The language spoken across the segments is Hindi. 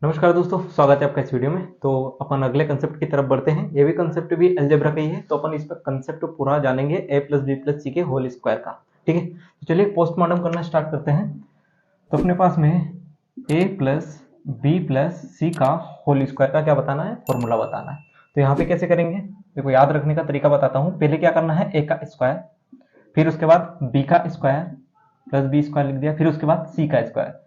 नमस्कार दोस्तों, स्वागत है आपका इस वीडियो में। तो अपन अगले कंसेप्ट की तरफ बढ़ते हैं। ये भी कंसेप्ट भी अलजेब्रा का ही है, तो अपन इस पर कंसेप्ट पूरा जानेंगे a प्लस बी प्लस सी के होल स्क्वायर का। ठीक है, तो चलिए पोस्टमार्टम करना स्टार्ट करते हैं। तो अपने पास में a plus B plus C का होल स्क्वायर का क्या बताना है, फॉर्मूला बताना है। तो यहाँ पे कैसे करेंगे, देखो याद रखने का तरीका बताता हूँ। पहले क्या करना है, a का स्क्वायर, फिर उसके बाद b का स्क्वायर प्लस बी स्क्वायर लिख दिया, फिर उसके बाद c का स्क्वायर।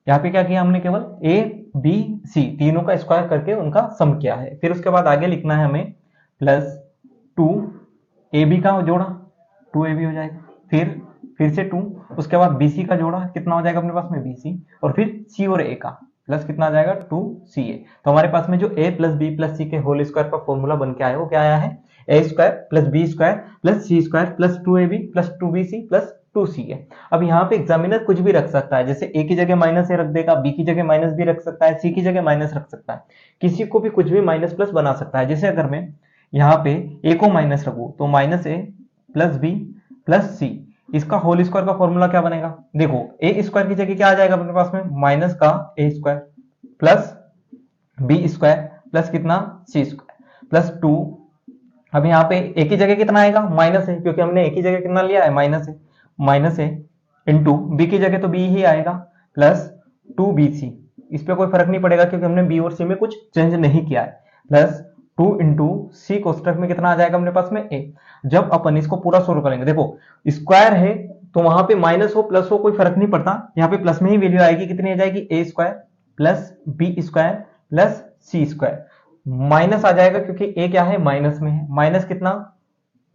यहाँ पे क्या किया हमने, केवल ए बी सी तीनों का स्क्वायर करके उनका सम किया है। फिर उसके बाद आगे लिखना है हमें प्लस 2 ए बी का जोड़ा, 2 ए बी हो जाएगा, फिर से 2, उसके बाद बी सी का जोड़ा कितना हो जाएगा अपने पास में, बी सी, और फिर सी और ए का प्लस कितना आ जाएगा, 2 सी ए। तो हमारे पास में जो ए प्लस बी प्लस सी के होल स्क्वायर का फॉर्मूला बन के आया वो क्या आया है, A square plus B square plus C square plus 2 A B plus 2 B C plus 2 C है। अब यहाँ पे एग्जामिनर कुछ भी रख सकता है, जैसे ए की जगह माइनस ए रख देगा, बी की जगह माइनस बी रख सकता है, सी की जगह माइनस रख सकता है, किसी को भी कुछ भी माइनस प्लस बना सकता है। जैसे अगर मैं यहाँ पे ए को माइनस रखूं तो माइनस ए प्लस बी प्लस सी, इसका होल स्क्वायर का फॉर्मूला क्या बनेगा, देखो ए स्क्वायर की जगह क्या आ जाएगा अपने पास में, माइनस का A square plus B square plus कितना, सी स्क्वायर प्लस 2। अब यहाँ पे ए की जगह कितना आएगा, माइनस है, क्योंकि हमने ए की जगह कितना लिया है, माइनस है इंटू बी की जगह तो बी ही आएगा प्लस 2bc। इस पे कोई फर्क नहीं पड़ेगा क्योंकि हमने बी और सी में कुछ चेंज नहीं किया है, प्लस 2 इंटू सी कोष्टक में कितना आ जाएगा अपने पास में ए। जब अपन इसको पूरा सोल्व करेंगे, देखो स्क्वायर है तो वहां पे माइनस हो प्लस हो कोई फर्क नहीं पड़ता, यहाँ पे प्लस में ही वैल्यू आएगी, कितनी आ जाएगी, A square plus B square plus C square. Minus आ जाएगा क्योंकि ए क्या है, माइनस में है, माइनस कितना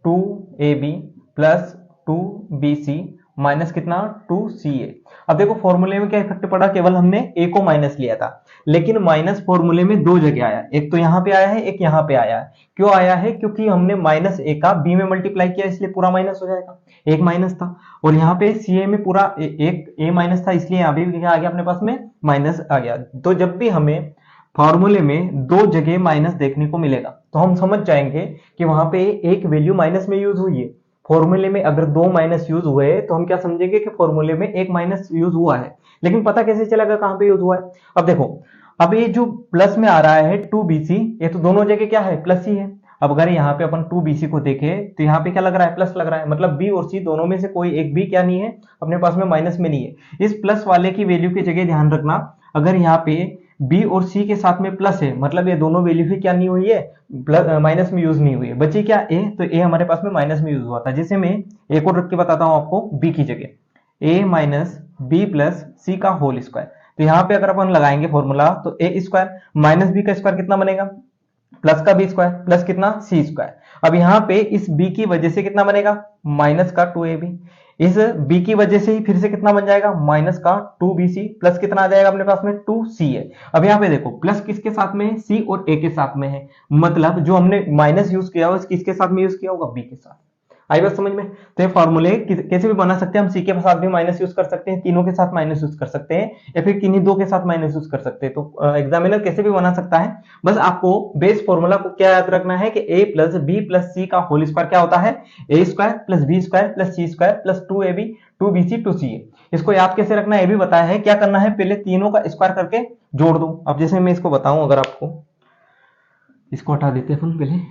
2ab प्लस 2bc माइनस कितना 2ca। अब देखो फॉर्मूले में क्या इफेक्ट पड़ा, केवल हमने a को माइनस लिया था, लेकिन माइनस फॉर्मूले में दो जगह आया, एक तो यहाँ पे आया है, एक यहाँ पे आया है। क्यों आया है, क्योंकि हमने माइनस a का b में मल्टीप्लाई किया, इसलिए पूरा माइनस हो जाएगा, एक माइनस था, और यहाँ पे ca में पूरा एक a माइनस था, इसलिए यहाँ भी क्या आ गया अपने पास में, माइनस आ गया। तो जब भी हमें फॉर्मूले में दो जगह माइनस देखने को मिलेगा तो हम समझ जाएंगे कि वहां पे एक वैल्यू माइनस में यूज हुई है। फॉर्मूले में अगर दो माइनस यूज हुए तो हम क्या समझेंगे कि फॉर्मूले में एक माइनस यूज हुआ है, लेकिन पता कैसे चलेगा कहां पे यूज हुआ है। अब देखो, अब ये जो प्लस में आ रहा है 2bc, ये तो दोनों जगह क्या है, प्लस ही है। अब अगर यहाँ पे अपन 2bc को देखें तो यहाँ पे क्या लग रहा है, प्लस लग रहा है, मतलब b और c दोनों में से कोई एक भी क्या नहीं है अपने पास में, माइनस में नहीं है। इस प्लस वाले की वैल्यू की जगह ध्यान रखना, अगर यहाँ पे b और c के साथ में प्लस है, मतलब ये दोनों वैल्यू ही क्या नहीं हुई है, प्लस माइनस में यूज नहीं हुई है, बची क्या a, तो a हमारे पास में माइनस में यूज हुआ था। जैसे मैं एक और रख के बताता हूं आपको, b की जगह a minus B plus C का होल स्क्वायर। तो यहाँ पे अगर अपन लगाएंगे फॉर्मूला तो a स्क्वायर माइनस बी का स्क्वायर कितना बनेगा, प्लस का बी स्क्वायर प्लस कितना, सी स्क्वायर। अब यहाँ पे इस b की वजह से कितना बनेगा, माइनस का 2ab, इस b की वजह से ही फिर से कितना बन जाएगा, माइनस का 2bc प्लस कितना आ जाएगा अपने पास में 2c है। अब यहाँ पे देखो प्लस किसके साथ में है, c और a के साथ में है, मतलब जो हमने माइनस यूज किया हो किसके साथ में यूज किया होगा, b के साथ। आई बात समझ में। तो ये फॉर्मूले कैसे भी बना सकते हैं हम, सी के साथ भी माइनस यूज कर सकते हैं, तीनों के साथ माइनस यूज कर सकते हैं, या फिर किन्हीं दो के साथ माइनस यूज कर सकते हैं। तो एग्जामिनर कैसे भी बना सकता है, बस आपको बेस फॉर्मूला को क्या याद रखना है कि a plus B plus C का होल स्क्वायर क्या होता है, A square plus B square plus C square plus 2ab 2bc 2ca। इसको याद कैसे रखना है ये भी बताया है, क्या करना है, पहले तीनों का स्क्वायर करके जोड़ दो। अब जैसे मैं इसको बताऊं, अगर आपको इसको हटा देते हैं अपन पहले,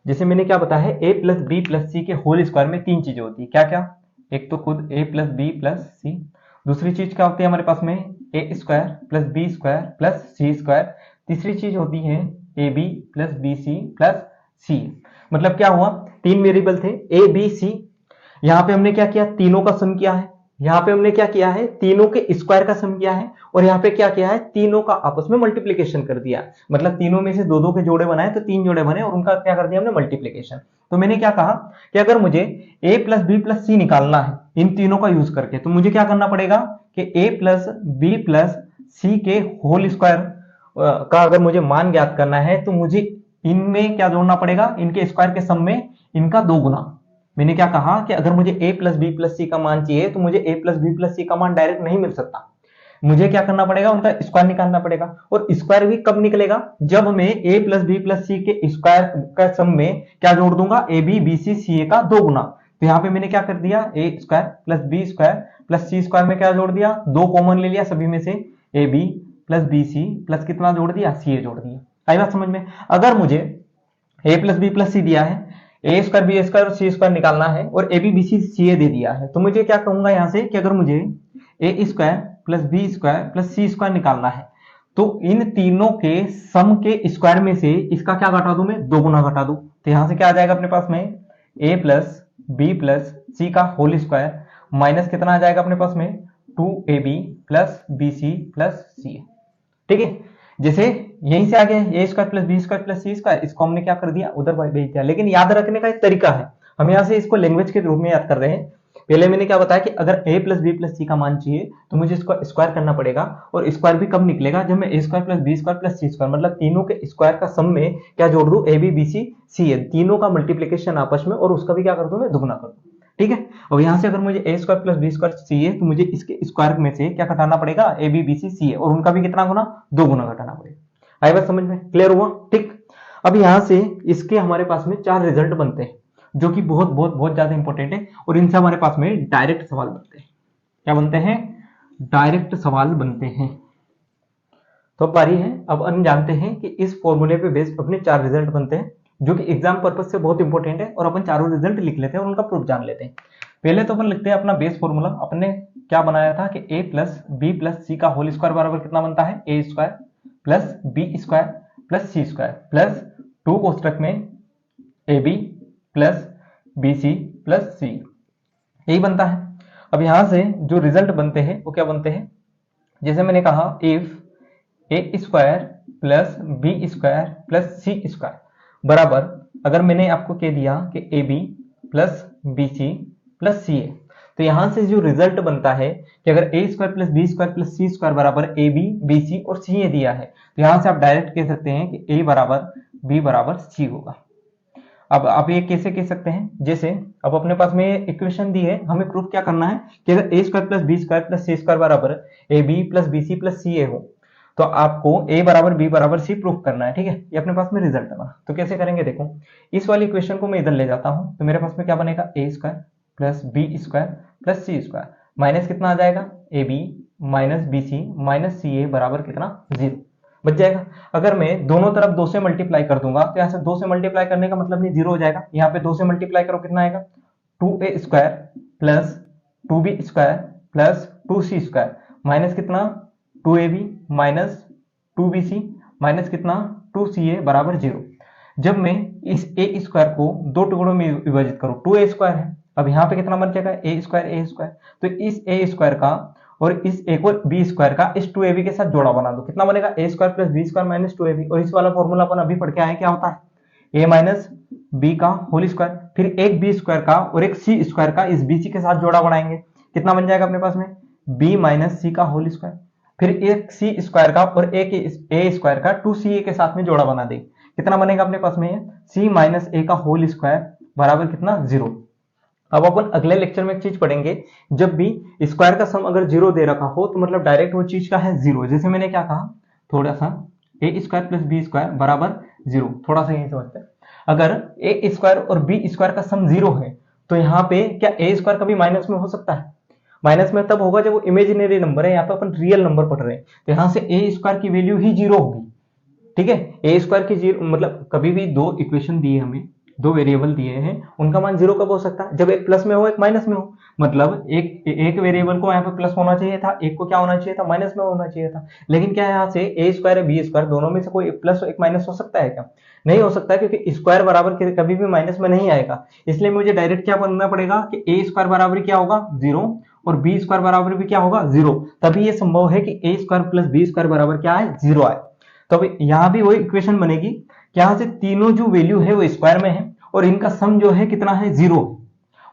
जैसे मैंने क्या बताया है, a प्लस बी प्लस सी के होल स्क्वायर में तीन चीजें होती है, क्या क्या, एक तो खुद a plus B plus C, दूसरी चीज क्या होती है हमारे पास में, A square plus B square plus C square, तीसरी चीज होती है A B plus B C plus C. मतलब क्या हुआ, तीन वेरिएबल थे ए बी सी, यहाँ पे हमने क्या किया, तीनों का सम किया है, यहाँ पे हमने क्या किया है, तीनों के स्क्वायर का सम किया है, और यहाँ पे क्या किया है, तीनों का आपस में मल्टीप्लीकेशन कर दिया, मतलब तीनों में से दो दो के जोड़े बनाए तो तीन जोड़े बने और उनका क्या कर दिया हमने, मल्टीप्लीकेशन। तो मैंने क्या कहा कि अगर मुझे a प्लस बी प्लस सी निकालना है इन तीनों का यूज करके, तो मुझे क्या करना पड़ेगा कि a प्लस बी प्लस सी के होल स्क्वायर का अगर मुझे मान ज्ञात करना है तो मुझे इनमें क्या जोड़ना पड़ेगा, इनके स्क्वायर के सम में इनका दो गुना। मैंने क्या कहा कि अगर मुझे a plus B plus C का मान चाहिए तो मुझे a plus B plus C का मान डायरेक्ट नहीं मिल सकता, मुझे क्या करना पड़ेगा, उनका स्क्वायर निकालना पड़ेगा। और स्क्वायर भी कब निकलेगा, जब मैं a प्लस बी प्लस सी के स्क्वायर का सम में क्या जोड़ दूंगा, ए बी बी सी सी ए का दो गुना, तो यहाँ पे मैंने क्या कर दिया, A square plus B square plus C square में क्या जोड़ दिया, 2 कॉमन ले लिया सभी में से, A B plus B C plus कितना जोड़ दिया, सी ए जोड़ दिया। आई बात समझ में। अगर मुझे ए प्लस बी प्लस सी दिया है, ए स्क्वायर बी स्क्वायर और सी स्क्वायर निकालना है, और ए बी बी सी सी ए दे दिया है, तो मुझे क्या कहूंगा यहाँ से कि अगर मुझे A square plus B square plus C square निकालना है, तो इन तीनों के सम के स्क्वायर में से इसका क्या घटा दूं मैं, 2 गुना घटा दूं। तो यहां से क्या आ जाएगा अपने पास में, ए प्लस बी प्लस सी का होल स्क्वायर माइनस कितना आ जाएगा अपने पास में, 2ab plus B C plus C. ठीक है, जैसे यहीं से आ गया A square plus B square plus C square, इसको हमने क्या कर दिया, उधर भेज दिया। लेकिन याद रखने का एक तरीका है, हम यहाँ से इसको लैंग्वेज के रूप में याद कर रहे हैं। पहले मैंने क्या बताया कि अगर a plus B plus C का मान चाहिए तो मुझे इसको स्क्वायर करना पड़ेगा, और स्क्वायर भी कब निकलेगा, जब मैं A square plus B square plus C square मतलब तीनों के स्क्वायर का सम में क्या जोड़ दूं, ए बी बी सी सी ए, तीनों का मल्टीप्लीकेशन आपस में, और उसका भी क्या कर दूं मैं, दुगुना कर दूं। ठीक है, और यहां से अगर मुझे A square plus B square C A, तो मुझे इसके स्क्वायर में से क्या घटाना पड़ेगा, ए बी बी सी सी ए, और उनका भी कितना गुना, 2 गुना घटाना पड़ेगा। आई बात समझ में, क्लियर हुआ। ठीक, अब यहां से इसके हमारे पास में 4 रिजल्ट बनते हैं, जो कि बहुत बहुत बहुत ज्यादा इंपॉर्टेंट है, और इनसे हमारे पास में डायरेक्ट सवाल बनते हैं। क्या बनते हैं, डायरेक्ट सवाल बनते हैं। तो बारी है, अब हम जानते हैं कि इस फॉर्मूले पे बेस्ड अपने 4 रिजल्ट बनते हैं, जो कि एग्जाम पर्पज से बहुत इंपॉर्टेंट है, और अपन चारों रिजल्ट लिख लेते हैं और उनका प्रूफ जान लेते हैं। पहले तो अपन लिखते हैं अपना बेस फॉर्मूला। अपने क्या बनाया था कि a plus B plus C का होल स्क्वायर बराबर कितना बनता है, A square plus B square plus C square plus 2 कोष्टक में A B plus B C plus C, यही बनता है। अब यहां से जो रिजल्ट बनते हैं वो क्या बनते हैं, जैसे मैंने कहा if A square plus B square plus C square बराबर, अगर मैंने आपको कह दिया कि A B plus B C plus C A, तो यहां से जो रिजल्ट बनता है कि अगर A square plus B square plus C square बराबर ए बी बी सी और सी ए दिया है, तो यहां से आप डायरेक्ट कह सकते हैं कि ए बराबर बी बराबर सी होगा। अब आप ये कैसे कह सकते हैं, जैसे अब अपने पास में इक्वेशन दी है, हमें प्रूफ क्या करना है कि अगर A square plus B square plus C square बराबर A B plus B C plus C A हो, तो आपको ए बराबर बी बराबर सी प्रूफ करना है। ठीक है, ये अपने पास में रिजल्ट बना। तो कैसे करेंगे, देखो इस वाली इक्वेशन को मैं इधर ले जाता हूं, तो मेरे पास में क्या बनेगा, A square plus B square plus C square minus कितना आ जाएगा, A B minus B C minus C A बराबर कितना, 0 बच जाएगा। अगर मैं दोनों तरफ 2 से मल्टीप्लाई कर दूंगा, तो यहां से 2 से मल्टीप्लाई करने का मतलब नहीं 0 हो जाएगा, यहाँ पे 2 से मल्टीप्लाई करो कितना आएगा, 2a square plus 2b square plus 2c square minus कितना, 2ab माइनस 2bc माइनस कितना, 2ca बराबर 0। जब मैं इस a स्क्वायर को 2 टुकड़ों में विभाजित करूं, 2a स्क्वायर है, अब यहाँ पे कितना बन जाएगा, a स्क्वायर, तो इस a स्क्वायर का और इस एक और बी स्क्वायर का इस 2ab के साथ जोड़ा बना दो, कितना बनेगा, A square plus B square minus 2ab, और इस वाला फॉर्मूला अपन अभी पढ़ के आए, क्या होता है, a माइनस बी का होल स्क्वायर, फिर एक बी स्क्वायर का और एक सी स्क्वायर का इस बीसी के साथ जोड़ा बनाएंगे, कितना बन जाएगा अपने पास में, b माइनस सी का होल स्क्वायर, फिर एक सी स्क्वायर का और एक ए स्क्वायर का 2ca के साथ में जोड़ा बना दे, कितना बनेगा अपने पास में, c माइनस ए का होल स्क्वायर बराबर कितना, 0। अब अपन अगले लेक्चर में एक चीज पढ़ेंगे, जब भी स्क्वायर का सम अगर 0 दे रखा हो तो मतलब डायरेक्ट वो चीज का है 0। जैसे मैंने क्या कहा, थोड़ा सा ए स्क्वायर प्लस बी स्क्वायर बराबर 0, थोड़ा सा यही समझते हैं। अगर ए स्क्वायर और बी स्क्वायर का सम 0 है, तो यहाँ पे क्या ए स्क्वायर कभी माइनस में हो सकता है, माइनस में तब होगा जब वो इमेजिनरी नंबर है, यहाँ पे अपन रियल नंबर पढ़ रहे हैं, तो यहाँ से ए स्क्वायर की वैल्यू ही 0 होगी। ठीक है, ए स्क्वायर की 0 मतलब कभी भी 2 इक्वेशन दिए हमें, 2 वेरिएबल दिए हैं, उनका मान 0 कब हो सकता है, जब एक प्लस में हो एक माइनस में हो, मतलब एक वेरिएबल को यहाँ पे प्लस होना चाहिए था, एक को क्या होना चाहिए था, माइनस में होना चाहिए था। लेकिन क्या है, यहाँ से ए स्क्वायर है बी स्क्वायर दोनों में से कोई एक प्लस एक माइनस हो सकता है क्या, नहीं हो सकता, क्योंकि स्क्वायर बराबर कभी भी माइनस में नहीं आएगा। इसलिए मुझे डायरेक्ट क्या बनना पड़ेगा कि ए स्क्वायर बराबर क्या होगा, 0, और बी स्क्वायर बराबर भी क्या होगा, 0, तभी ये संभव है कि ए स्क्वायर प्लस बी स्क्वायर बराबर क्या है, 0 आए। तो अब यहाँ भी वही इक्वेशन बनेगी, यहाँ से तीनों जो वैल्यू है वो स्क्वायर में है, और इनका सम जो है कितना है, 0।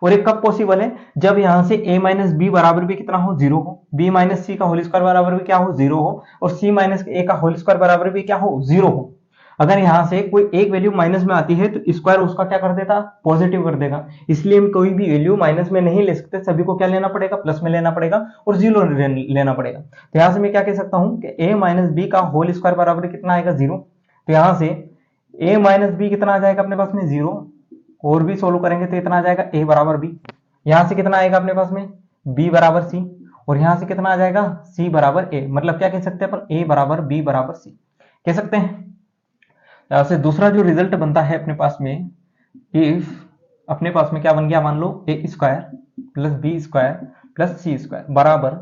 और ये कब पॉसिबल है, जब यहां से a माइनस बी बराबर भी कितना हो, 0 हो, b माइनस सी का होल स्क्वायर बराबर भी क्या हो, 0 हो, और c माइनस a का होल स्क्वायर बराबर भी क्या हो, 0 हो। अगर यहां से कोई एक वैल्यू माइनस में आती है तो स्क्वायर उसका क्या कर देता, पॉजिटिव कर देगा। इसलिए हम कोई भी वैल्यू माइनस में नहीं ले सकते, सभी को क्या लेना पड़ेगा, प्लस में लेना पड़ेगा और 0 लेना पड़ेगा। तो यहां से मैं क्या कह सकता हूं कि a माइनस बी का होल स्क्वायर बराबर कितना आएगा, 0। तो यहां से a माइनस बी कितना आ जाएगा अपने पास में, 0, और भी सोल्व करेंगे तो इतना आ जाएगा a बराबर b, यहां से कितना आएगा अपने पास में b बराबर c, और यहां से कितना आ जाएगा c बराबर a, मतलब क्या कह सकते हैं अपन, a बराबर b बराबर c कह सकते हैं। यहां से दूसरा जो रिजल्ट बनता है अपने पास में, इफ अपने पास में क्या बन गया, मान लो A square plus B square plus C square बराबर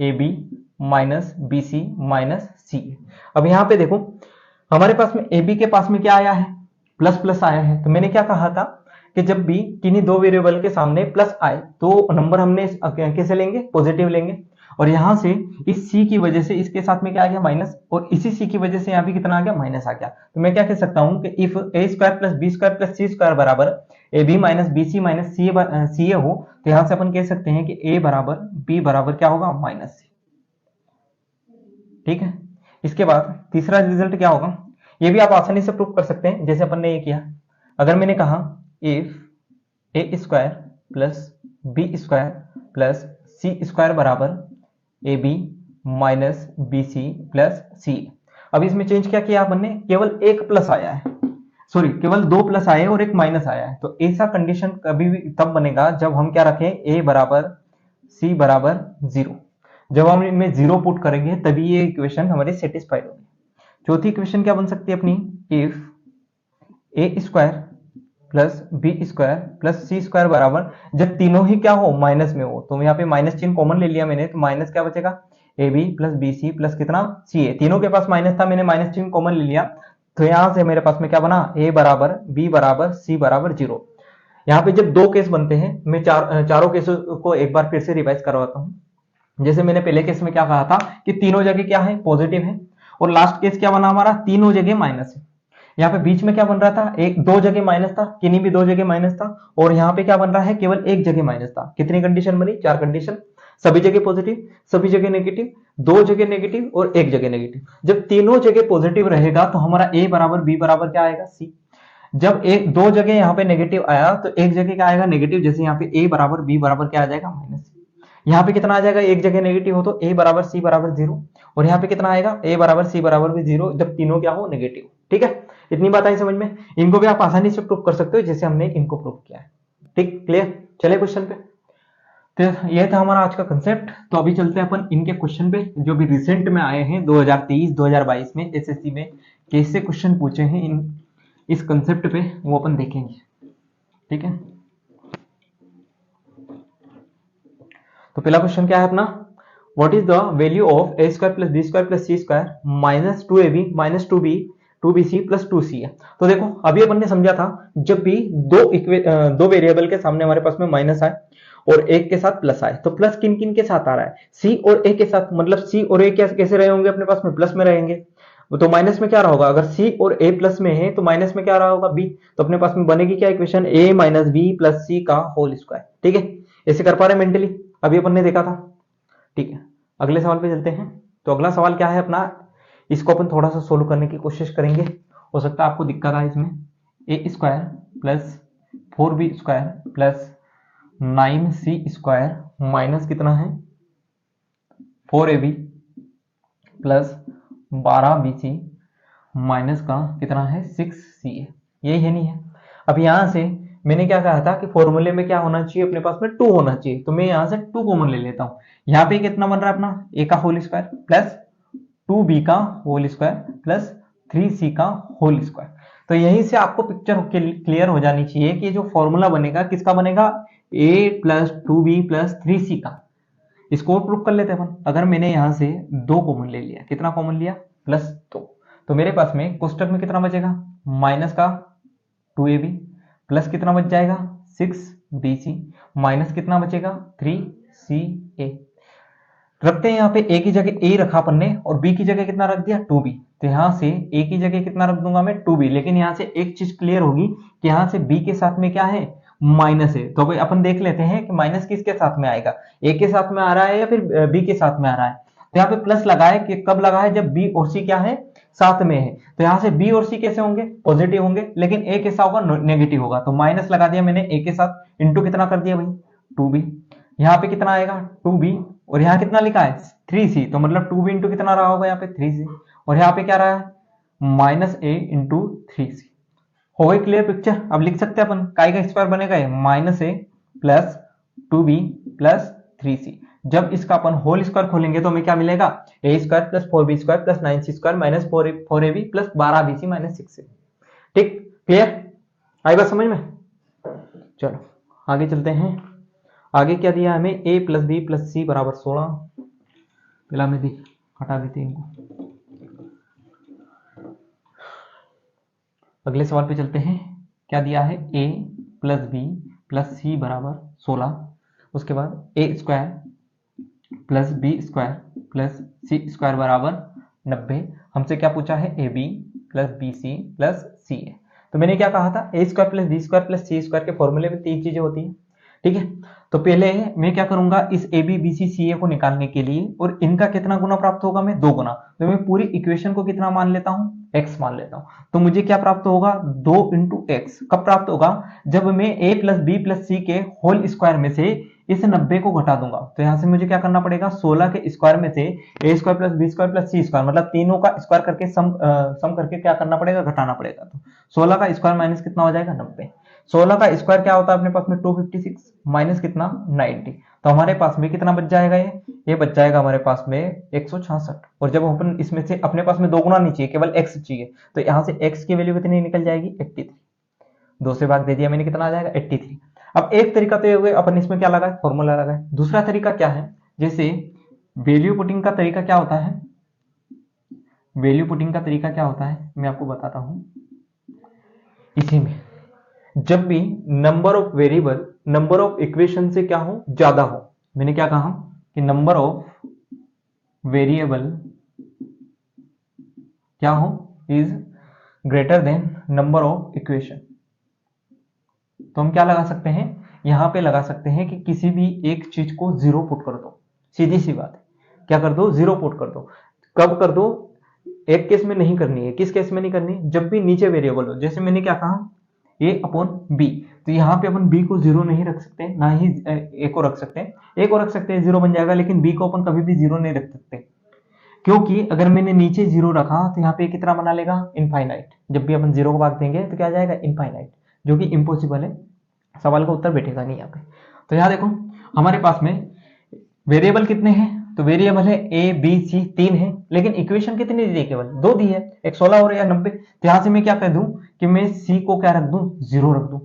A B minus B C minus C. अब यहाँ पे देखो हमारे पास में ए बी के पास में क्या आया है, प्लस प्लस आया है, तो मैंने क्या कहा था कि जब भी किन्हीं दो वेरिएबल के सामने प्लस आए तो नंबर हमने कैसे लेंगे, पॉजिटिव लेंगे। और यहां से इस c की वजह से इसके साथ में क्या आ गया माइनस, और इसी c की वजह से यहाँ भी कितना आ गया माइनस आ गया। तो मैं क्या कह सकता हूं कि if A square plus B square plus C square बराबर A B minus B C minus C A हो, तो यहां से अपन कह सकते हैं कि a बराबर b बराबर क्या होगा माइनस सी। ठीक है, इसके बाद तीसरा रिजल्ट क्या होगा, ये भी आप आसानी से प्रूव कर सकते हैं जैसे अपन ने ये किया। अगर मैंने कहा if A square plus B square plus C square बराबर A B minus B C plus C. अब इसमें चेंज क्या किया अपन ने, केवल एक प्लस आया है, सॉरी केवल दो प्लस आए और एक माइनस आया है। तो ऐसा कंडीशन कभी भी तब बनेगा जब हम क्या रखें, ए बराबर सी बराबर जीरो। जब हम इनमें जीरो पुट करेंगे तभी ये इक्वेशन हमारी सेटिस्फाइड होगी। चौथी इक्वेशन क्या बन सकती है अपनी, if A square plus B square plus C square बराबर, जब तीनों ही क्या हो माइनस में हो, तो यहाँ पे माइनस चिन्ह कॉमन ले लिया मैंने, तो माइनस क्या बचेगा A B plus B C plus कितना सी ए, तीनों के पास माइनस था, मैंने माइनस चिन्ह कॉमन ले लिया, तो यहां से मेरे पास में क्या बना, ए बराबर बी बराबर सी बराबर जीरो। यहाँ पे जब दो केस बनते हैं, मैं चारों केसों को एक बार फिर से रिवाइज करवाता हूं। जैसे मैंने पहले केस में क्या कहा था कि तीनों जगह क्या है पॉजिटिव है, और लास्ट केस क्या बना हमारा, तीनों जगह माइनस है। यहाँ पे बीच में क्या बन रहा था, एक दो जगह माइनस था, किन्हीं भी दो जगह माइनस था, और यहाँ पे क्या बन रहा है, केवल एक जगह माइनस था। कितनी कंडीशन बनी, चार कंडीशन, सभी जगह पॉजिटिव, सभी जगह नेगेटिव, दो जगह नेगेटिव और एक जगह नेगेटिव। जब तीनों जगह पॉजिटिव रहेगा तो हमारा ए बराबर बी बराबर क्या आएगा सी। जब एक दो जगह यहाँ पे नेगेटिव आया तो एक जगह क्या आएगा नेगेटिव, जैसे यहाँ पे ए बराबर बी बराबर क्या आ जाएगा माइनस सी। यहाँ पे कितना आ जाएगा, एक जगह नेगेटिव हो तो ए बराबर सी बराबर जीरो, और यहाँ पे कितना आएगा ए बराबर सी बराबर भी जीरो, जब तीनों क्या हो नेगेटिव। ठीक है, इतनी बात आई समझ में। इनको भी आप आसानी से प्रूव कर सकते हो जैसे हमने इनको प्रूव किया है। ठीक, क्लियर। चले क्वेश्चन पे, तो ये था हमारा आज का कंसेप्ट। तो अभी चलते हैं अपन इनके क्वेश्चन पे जो भी रिसेंट में आए हैं 2023-2022 में एसएससी में कैसे क्वेश्चन पूछे हैं इन इस कंसेप्ट पे, वो अपन देखेंगे। ठीक है, तो पहला क्वेश्चन क्या है अपना, what is the value of A square plus B square plus C square minus 2ab minus 2bc plus 2c है। तो देखो अभी अपन ने समझा था जब भी दो वेरिएबल के सामने हमारे पास में माइनस आए और एक के साथ प्लस आए, तो प्लस किन किन के साथ आ रहा है, सी और ए के साथ, मतलब सी और ए कैसे रहे होंगे अपने पास में, प्लस में रहेंगे, तो माइनस में क्या रहा होगा, अगर सी और ए प्लस में है तो माइनस में क्या रहा होगा बी, तो अपने पास में बनेगी क्या इक्वेशन, ए माइनस बी प्लस सी का होल स्क्वायर। ठीक है, ऐसे कर पा रहे मेंटली, अभी अपन ने देखा था। ठीक है, अगले सवाल पे चलते हैं। तो अगला सवाल क्या है अपना, इसको अपन थोड़ा सा सोल्व करने की कोशिश करेंगे, हो सकता है आपको दिक्कत आए इसमें। A square plus 4b square plus 9c square minus कितना है 4ab प्लस 12bc माइनस का कितना है 6ca, ये है नहीं है। अब यहां से मैंने क्या कहा था कि फॉर्मूले में क्या होना चाहिए अपने पास में 2 होना चाहिए, तो मैं यहां से 2 कॉमन ले लेता हूं। यहाँ पे कितना बन रहा है अपना, a का होल स्क्वायर प्लस 2b का होल स्क्वायर प्लस 3c का होल स्क्वायर। तो यहीं से आपको पिक्चर क्लियर हो जानी चाहिए कि जो फॉर्मूला बनेगा किसका बनेगा, a plus 2b plus 3c का। इसको प्रूव कर लेते हैं अपन। अगर मैंने यहां से 2 कॉमन ले लिया, कितना कॉमन लिया प्लस 2, तो मेरे पास में कोष्टक में कितना बचेगा, माइनस का 2ab प्लस कितना बच जाएगा 6bc माइनस कितना बचेगा 3ca। रखते हैं यहाँ पे a की जगह a रखा अपन ने और b की जगह कितना रख दिया 2b, तो यहाँ से a की जगह कितना रख दूंगा मैं 2b। लेकिन यहाँ से एक चीज क्लियर होगी कि यहाँ से b के साथ में क्या है माइनस है, तो भाई अपन देख लेते हैं कि माइनस किसके साथ में आएगा, a के साथ में आ रहा है या फिर b के साथ में आ रहा है। तो यहाँ पे प्लस लगा है कि कब लगा है, जब b और c क्या है साथ में है, तो यहाँ से b और c कैसे होंगे पॉजिटिव होंगे, लेकिन a कैसा होगा नेगेटिव होगा। तो माइनस लगा दिया मैंने a के साथ, इंटू कितना कर दिया भाई 2b, यहाँ पे कितना आएगा 2b और यहाँ कितना लिखा है 3c, तो मतलब 2b इंटू कितना रहा होगा यहाँ पे 3c, और यहाँ पे क्या रहा है माइनस a इंटू 3c हो गई क्लियर पिक्चर। अब लिख सकते हैं अपन काय का स्क्वायर बनेगा -a plus 2b plus 3c। जब इसका अपन होल स्क्वायर खोलेंगे तो हमें क्या मिलेगा, a square plus 4b square plus 9c square minus 4ab plus 12bc minus 6c। ठीक, क्लियर, आई बात समझ में। चलो आगे चलते हैं। आगे क्या दिया हमें, a plus B plus C बराबर 16। पहला हमने दी, हटा देते हैं इनको। अगले सवाल पे चलते हैं। क्या दिया है, a plus B plus C बराबर 16। उसके बाद a square plus B square plus C square बराबर 90। हमसे क्या पूछा है, A B plus B C plus C A. तो मैंने क्या कहा था, A square plus B square plus C square के फॉर्मूले में 3 चीजें होती हैं। ठीक है, तो पहले मैं क्या करूंगा, इस ए बी बी सी सी ए को निकालने के लिए, और इनका कितना गुना प्राप्त होगा, मैं 2 गुना। तो मैं पूरी इक्वेशन को कितना मान लेता हूं, x मान लेता हूं। तो मुझे क्या प्राप्त होगा, 2 इंटू एक्स। कब प्राप्त होगा, जब मैं a प्लस बी प्लस सी के होल स्क्वायर में से इस 90 को घटा दूंगा। तो यहां से मुझे क्या करना पड़ेगा, 16 के स्क्वायर में से a square plus B square plus C square, मतलब तीनों का स्क्वायर करके सम करके क्या करना पड़ेगा, घटाना पड़ेगा। तो 16 का स्क्वायर माइनस कितना हो जाएगा, 90। 16 का स्क्वायर क्या होता है अपने पास में, 256 माइनस कितना, 90। तो हमारे पास में कितना बच जाएगा, ये बच जाएगा हमारे पास में 166। और जब अपन इसमें से अपने पास में 2 गुना नहीं चाहिए, केवल x चाहिए, तो यहां से x की वैल्यू कितनी निकल जाएगी, 83। 2 से भाग दे दिया मैंने, कितना आ जाएगा, 83। अब एक तरीका तो ये हो गया, अपन इसमें क्या लगाए, फॉर्मूला लगाए। दूसरा तरीका क्या है, जैसे वैल्यू पुटिंग का तरीका क्या होता है, वैल्यू पुटिंग का तरीका क्या होता है मैं आपको बताता हूं। इसी में जब भी number of variable number of equation से क्या हो, ज्यादा हो, मैंने क्या कहा कि नंबर ऑफ वेरिएबल क्या हो, is greater than number of equation. तो हम क्या लगा सकते हैं, यहां पे लगा सकते हैं कि किसी भी एक चीज को 0 पुट कर दो। सीधी सी बात है, क्या कर दो, 0 पुट कर दो। कब कर दो, एक केस में नहीं करनी है। किस केस में नहीं करनी, जब भी नीचे वेरिएबल हो। जैसे मैंने क्या कहा, a अपॉन बी, तो यहाँ पे अपन b को 0 नहीं रख सकते, ना ही a को रख सकते हैं। a को रख सकते हैं, 0 बन जाएगा, लेकिन b को अपन कभी भी 0 नहीं रख सकते, क्योंकि अगर मैंने नीचे 0 रखा तो यहाँ पे कितना बना लेगा, इनफाइनाइट। जब भी अपन 0 को भाग देंगे तो क्या आ जाएगा, इनफाइनाइट, जो कि इम्पॉसिबल है। सवाल का उत्तर बैठेगा नहीं यहाँ पे। तो यहाँ देखो हमारे पास में वेरिएबल कितने हैं, तो वेरिएबल है ए बी सी 3 है, लेकिन इक्वेशन कितनी दी है, केवल 2 दी है, एक 16 और या 90। तो यहां से मैं क्या कर दूं कि मैं सी को क्या रख दूं, 0 रख दूं।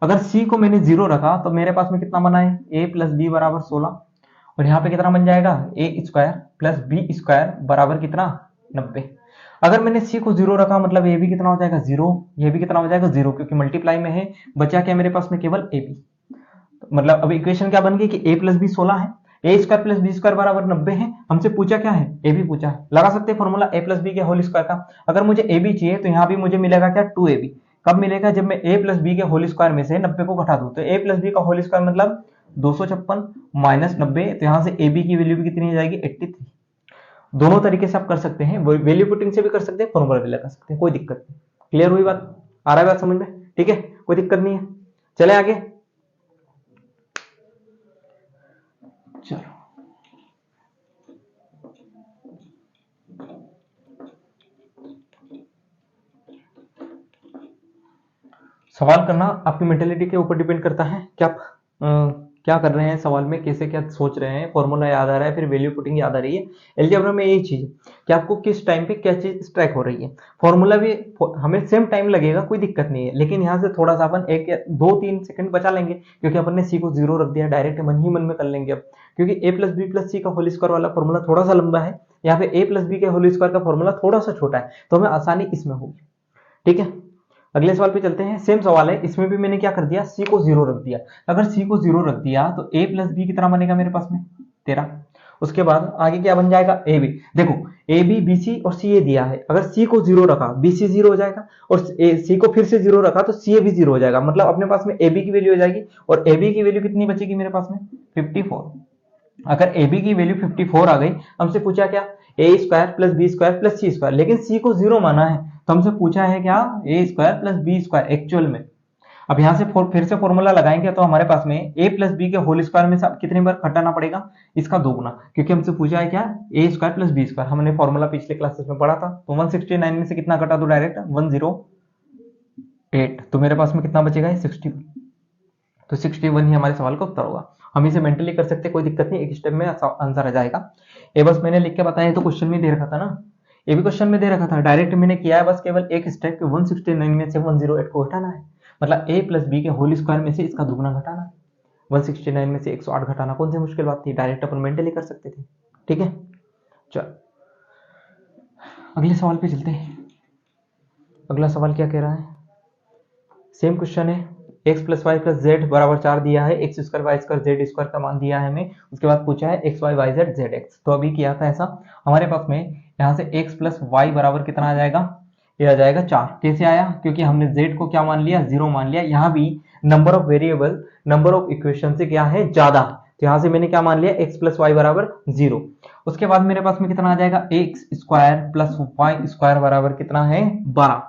अगर सी को मैंने 0 रखा तो मेरे पास में कितना बना है, ए प्लस बी बराबर 16, और यहाँ पे कितना बन जाएगा, ए स्क्वायर प्लस बी स्क्वायर बराबर कितना, 90। अगर मैंने सी को 0 रखा, मतलब ये भी कितना हो जाएगा, 0, ये भी कितना हो जाएगा, 0, क्योंकि मल्टीप्लाई में है। बचा क्या मेरे पास में, केवल ए बी। मतलब अब इक्वेशन क्या बन गई कि a प्लस बी 16 है, A square plus B square बराबर 90 है। हमसे पूछा क्या है, ए बी पूछा है। लगा सकते हैं फॉर्मूला a प्लस बी के होल स्क्वायर का। अगर मुझे ए बी चाहिए तो यहाँ भी मुझे मिलेगा क्या, 2ab। कब मिलेगा, जब मैं a प्लस बी के होल स्क्वायर में से 90 को घटा दूं। तो a प्लस बी का होल स्क्वायर मतलब 256 माइनस 90, तो यहाँ से a b की वैल्यू भी कितनी हो जाएगी, 83। दोनों तरीके से आप कर सकते हैं, वैल्यू पुटिंग से भी कर सकते हैं, फॉर्मूला भी लगा सकते हैं, कोई दिक्कत नहीं। क्लियर हुई बात, आ रहा है बात समझ में, ठीक है, कोई दिक्कत नहीं है। चले आगे, चलो सवाल करना आपकी मेंटेलिटी के ऊपर डिपेंड करता है कि आप क्या कर रहे हैं, सवाल में कैसे क्या सोच रहे हैं। फॉर्मूला याद आ रहा है, फिर वैल्यू पुटिंग याद आ रही है। अलजेब्रा में यही चीज है कि आपको किस टाइम पे क्या चीज स्ट्राइक हो रही है। फॉर्मूला भी हमें सेम टाइम लगेगा, कोई दिक्कत नहीं है, लेकिन यहाँ से थोड़ा सा अपन 1 या 2-3 सेकंड बचा लेंगे, क्योंकि अपन ने सी को 0 रख दिया। डायरेक्ट मन ही मन में कर लेंगे अब, क्योंकि a plus B plus C का होल स्क्वायर वाला फॉर्मूला थोड़ा सा लंबा है, यहाँ पे a प्लस बी के होल स्क्वायर का फॉर्मूला थोड़ा सा छोटा है, तो हमें आसानी इसमें होगी। ठीक है, अगले सवाल पे चलते हैं। सेम सवाल है, इसमें भी मैंने क्या कर दिया, सी को 0 रख दिया। अगर सी को 0 रख दिया तो a प्लस बी कितना बनेगा मेरे पास में, 13। उसके बाद आगे क्या बन जाएगा, ए बी। देखो ए बी बी सी और सी ए दिया है, अगर सी को 0 रखा बी सी 0 हो जाएगा, और सी को फिर से 0 रखा तो सी ए भी 0 हो जाएगा। मतलब अपने पास में ए बी की वैल्यू हो जाएगी, और ए बी की वैल्यू कितनी बचेगी मेरे पास में, 54। अगर ए बी की वैल्यू 54 आ गई, हमसे पूछा क्या, A square plus B square plus C square, लेकिन सी को 0 माना है, तो हमसे पूछा है क्या, A square plus B square actual में। अब यहां से फिर से फॉर्मूला लगाएंगे, तो हमारे पास में ए प्लस बी के होल स्क्वायर में से कितनी बार घटाना पड़ेगा, इसका 2 गुना, क्योंकि हमसे पूछा है क्या, A square plus B square. हमने फॉर्मूला पिछले क्लासेस में पढ़ा था। तो 169 में से कितना घटा दो, डायरेक्ट 10 8, तो मेरे पास में कितना बचेगा 61, तो 61 ही हमारे सवाल का उत्तर होगा। हम इसे मेंटली कर सकते हैं, कोई दिक्कत नहीं, एक स्टेप में आंसर आ जाएगा। ये बस मैंने लिख के बताया, तो क्वेश्चन में दे रखा था ना, ये भी क्वेश्चन में दे रखा था, डायरेक्ट मैंने किया है बस केवल एक स्टेप, 169 में से 108 को घटाना है, मतलब a प्लस बी के होल स्क्वायर में से इसका दुगना घटाना है। 169 में से 108 घटाना कौन सी मुश्किल बात थी, डायरेक्ट अपन मेंटली कर सकते थे। ठीक है, चल अगले सवाल पे चलते हैं। अगला सवाल क्या कह रहा है, सेम क्वेश्चन है, x plus Y plus Z बराबर 4 दिया है, X square Y square Z square का मान दिया है हमें, उसके बाद पूछा है X Y Y Z Z X. तो अभी किया था ऐसा, हमारे पास में यहाँ से x प्लस वाई बराबर कितना आ जाएगा, ये आ जाएगा 4। कैसे आया, क्योंकि हमने z को क्या मान लिया, 0 मान लिया। यहाँ भी number of variable number of equation से क्या है, ज्यादा, तो यहाँ से मैंने क्या मान लिया, x प्लस वाई बराबर 0। उसके बाद मेरे पास में कितना आ जाएगा, X square plus Y square बराबर कितना है 12।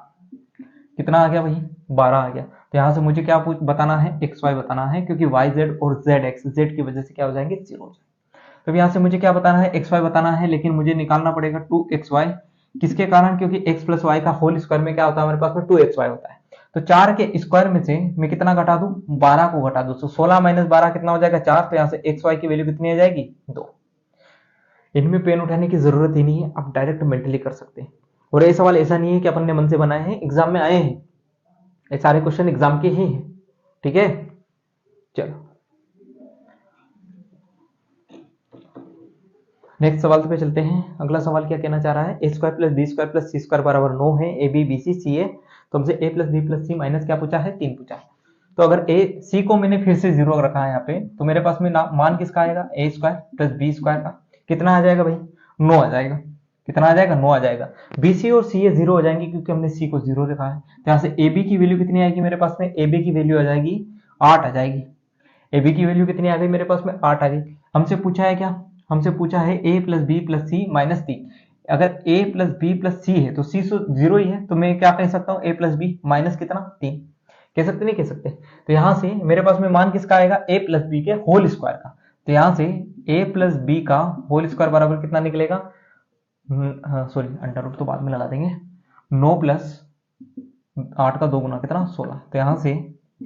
कितना आ गया भाई, 12 आ गया। तो यहाँ से मुझे क्या बताना है, एक्स वाई बताना है, क्योंकि वाई जेड और जेड एक्स जेड की वजह से क्या हो जाएंगे, 0 हो जाएंगे। तो यहाँ से मुझे क्या बताना है, एक्स वाई बताना है, लेकिन मुझे निकालना पड़ेगा 2xy। किसके कारण, क्योंकि x प्लस वाई का होल स्क्वायर में क्या होता है हमारे पास में 2xy होता है। तो 4 के स्क्वायर में से मैं कितना घटा दूं, 12 को घटा दूं, तो 16 माइनस 12 कितना हो जाएगा 4। तो यहाँ से एक्स वाई की वैल्यू कितनी आ जाएगी, 2। इनमें पेन उठाने की जरूरत ही नहीं है, आप डायरेक्ट मेंटली कर सकते हैं। और ये सवाल ऐसा नहीं है कि अपन ने मन से बनाए हैं, एग्जाम में आए हैं, ये सारे क्वेश्चन एग्जाम के ही हैं। ठीक है, चलो नेक्स्ट सवाल पे चलते हैं। अगला सवाल क्या कहना चाह रहा है, A square plus B square plus C square बराबर 9 है, ए बी बी सी सी है। तो हमसे ए प्लस बी प्लस सी माइनस क्या पूछा है, 3 पूछा है। तो अगर ए सी को मैंने फिर से 0 रखा है यहाँ पे, तो मेरे पास में मान किसका आएगा, ए स्क्वायर प्लस बी स्क्वायर का कितना आ जाएगा भाई, 9 आ जाएगा। कितना आ जाएगा, 9 आ जाएगा। बी सी और सी ए 0 हो जाएंगे, क्योंकि हमने सी को 0 रखा है। तो यहाँ से ए बी की वैल्यू कितनी आएगी मेरे पास में, ए बी की वैल्यू आ जाएगी 8 आ जाएगी। ए बी की वैल्यू कितनी आ गई मेरे पास में, 8 आ गई। हमसे पूछा है क्या, हमसे पूछा है ए प्लस बी प्लस सी माइनस 3। अगर ए प्लस बी प्लस सी है तो सी 0 ही है, तो मैं क्या कह सकता हूँ, ए प्लस बी माइनस कितना 3। कह सकते नहीं कह सकते। तो यहाँ से मेरे पास में मान किसका आएगा, ए प्लस बी के होल स्क्वायर का। तो यहाँ से ए प्लस बी का होल स्क्वायर बराबर कितना निकलेगा, सॉरी अंडर रूट तो बाद में लगा देंगे, 9 प्लस 8 का 2 गुना कितना 16। तो यहाँ से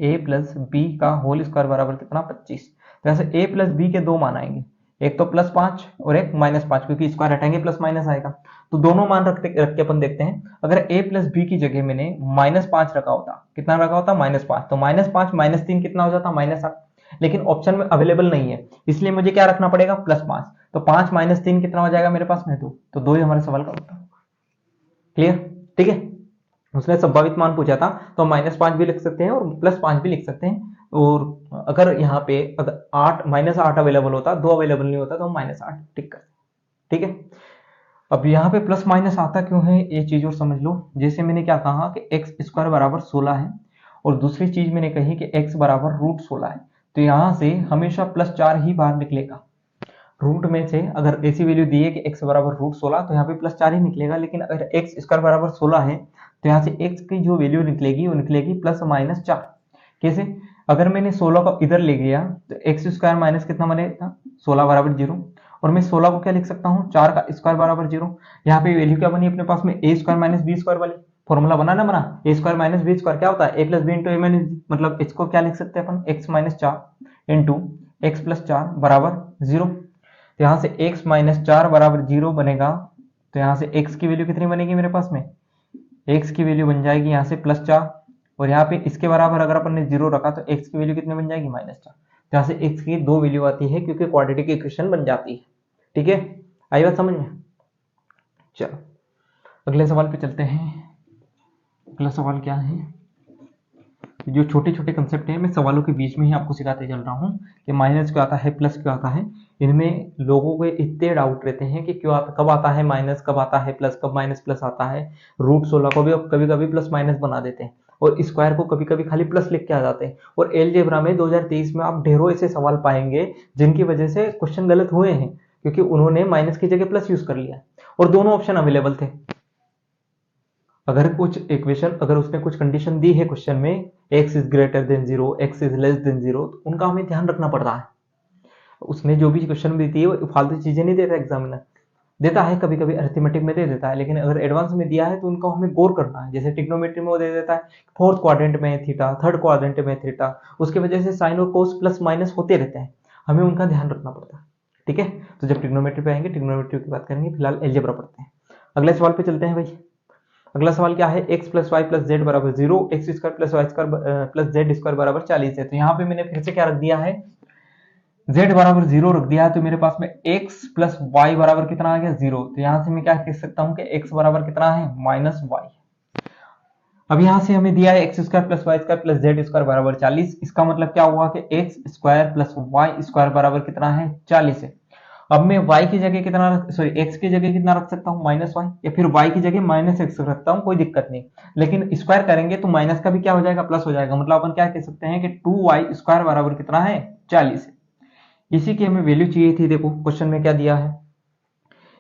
a प्लस बी का होल स्क्वायर बराबर कितना 25। तो यहाँ से a प्लस बी के दो मान आएंगे, एक तो +5 और एक -5, क्योंकि स्क्वायर हटाएंगे प्लस माइनस आएगा। तो दोनों मान रख के अपन देखते हैं। अगर a प्लस बी की जगह मैंने -5 रखा होता, कितना रखा होता -5, तो -5 -3 कितना हो जाता -8। लेकिन ऑप्शन में अवेलेबल नहीं है, इसलिए मुझे क्या रखना पड़ेगा, +5। तो 5 - 3 कितना हो जाएगा मेरे पास में 2। तो 2 ही हमारे सवाल का उत्तर। क्लियर, ठीक है। उसने संभावित मान पूछा था, तो -5 भी लिख सकते हैं और +5 भी लिख सकते हैं। और अगर यहाँ पे अगर 8 -8 अवेलेबल होता, 2 अवेलेबल नहीं होता, तो हम -8 टिक कर, ठीक है। अब यहाँ पे प्लस माइनस आता क्यों है, ये चीज और समझ लो। जैसे मैंने क्या कहा कि एक्स स्क्वायर बराबर 16 है, और दूसरी चीज मैंने कही कि x बराबर √16 है। तो यहाँ से हमेशा +4 ही बाहर निकलेगा। रूट में से अगर ऐसी वैल्यू दी है कि x बराबर √16, तो यहाँ पे +4 ही निकलेगा। लेकिन अगर x स्क्वायर बराबर 16 है, तो यहाँ से x की जो वैल्यू निकलेगी वो निकलेगी +-4। कैसे, अगर मैंने 16 को इधर ले गया तो एक्स स्क्वायर माइनस कितना बनेगा, 16 बराबर 0। और मैं 16 को क्या लिख सकता हूँ, 4 का स्क्वायर बराबर 0। यहाँ पे वैल्यू क्या बनी अपने पास में, a square minus B square वाली फॉर्मूला बना ना, बना A square minus B square क्या होता है, a plus B into A minus B. मतलब इसको क्या लिख सकते हैं अपन, x minus 4 into X plus 4 बराबर 0। तो यहाँ से x माइनस 4 बराबर 0 बनेगा। तो यहाँ से x की वैल्यू कितनी बनेगी मेरे पास में, x की वैल्यू बन जाएगी यहाँ से +4, और यहाँ पे इसके बराबर अगर अपन ने 0 रखा तो x की वैल्यू कितनी बन जाएगी -4। तो यहाँ से x की 2 वैल्यू आती है, क्योंकि क्वाड्रेटिक इक्वेशन बन जाती है। ठीक है, आई बात समझ में। चलो अगले सवाल पे चलते हैं। अगला सवाल क्या है, जो छोटे छोटे कंसेप्ट हैं मैं सवालों के बीच में ही आपको सिखाते चल रहा हूँ कि माइनस क्यों आता है, प्लस क्यों आता है। इनमें लोगों को इतने डाउट रहते हैं कि क्यों आता, कब आता है माइनस, कब आता है प्लस, कब माइनस प्लस आता है। √16 को भी कभी कभी प्लस माइनस बना देते हैं, और स्क्वायर को कभी कभी खाली प्लस लिख के आ जाते हैं। और एलजेब्रा में 2023 में आप ढेरों ऐसे सवाल पाएंगे जिनकी वजह से क्वेश्चन गलत हुए हैं, क्योंकि उन्होंने माइनस की जगह प्लस यूज कर लिया और दोनों ऑप्शन अवेलेबल थे। अगर कुछ इक्वेशन, अगर उसने कुछ कंडीशन दी है क्वेश्चन में, x is greater than 0, x is less than 0, तो उनका हमें ध्यान रखना पड़ रहा है। उसने जो भी क्वेश्चन भी दी है वो फालतू चीजें नहीं देता एग्जामिनर। देता है, कभी कभी अरिथमेटिक में दे देता है, लेकिन अगर एडवांस में दिया है तो उनको हमें गौर करना है। जैसे ट्रिग्नोमेट्री में वो दे देता है फोर्थ क्वाड्रेंट में थीटा, थर्ड क्वाड्रेंट में थीटा, उसकी वजह से साइन और कोस प्लस माइनस होते रहते हैं, हमें उनका ध्यान रखना पड़ता है। ठीक है, तो जब ट्रिग्नोमेट्री पे आएंगे ट्रिग्नोमेट्री की बात करेंगे, फिलहाल अलजेब्रा पढ़ते हैं। अगले सवाल पे चलते हैं भाई। अगला सवाल क्या है, x plus Y plus Z बराबर 0, X square plus Y square plus Z square बराबर 40 है। तो यहाँ पे मैंने फिर से क्या रख दिया है, z बराबर 0 रख दिया है, तो मेरे पास में x प्लस वाई बराबर कितना आ गया 0। तो यहां से मैं क्या कह सकता हूं कि x बराबर कितना है माइनस वाई। अब यहां से हमें दिया है X square plus Y square plus Z square बराबर 40। इसका मतलब क्या हुआ कि X square plus Y square बराबर कितना है 40 है। अब मैं y की जगह कितना x की जगह कितना रख सकता हूँ माइनस वाई, या फिर y की जगह माइनस एक्स रखता हूँ, कोई दिक्कत नहीं। लेकिन स्क्वायर करेंगे तो माइनस का भी क्या हो जाएगा प्लस हो जाएगा, मतलब अपन क्या कह सकते हैं कि 2y स्क्वायर बराबर कितना है 40 है। इसी की हमें वैल्यू चाहिए थी। देखो क्वेश्चन में क्या दिया है,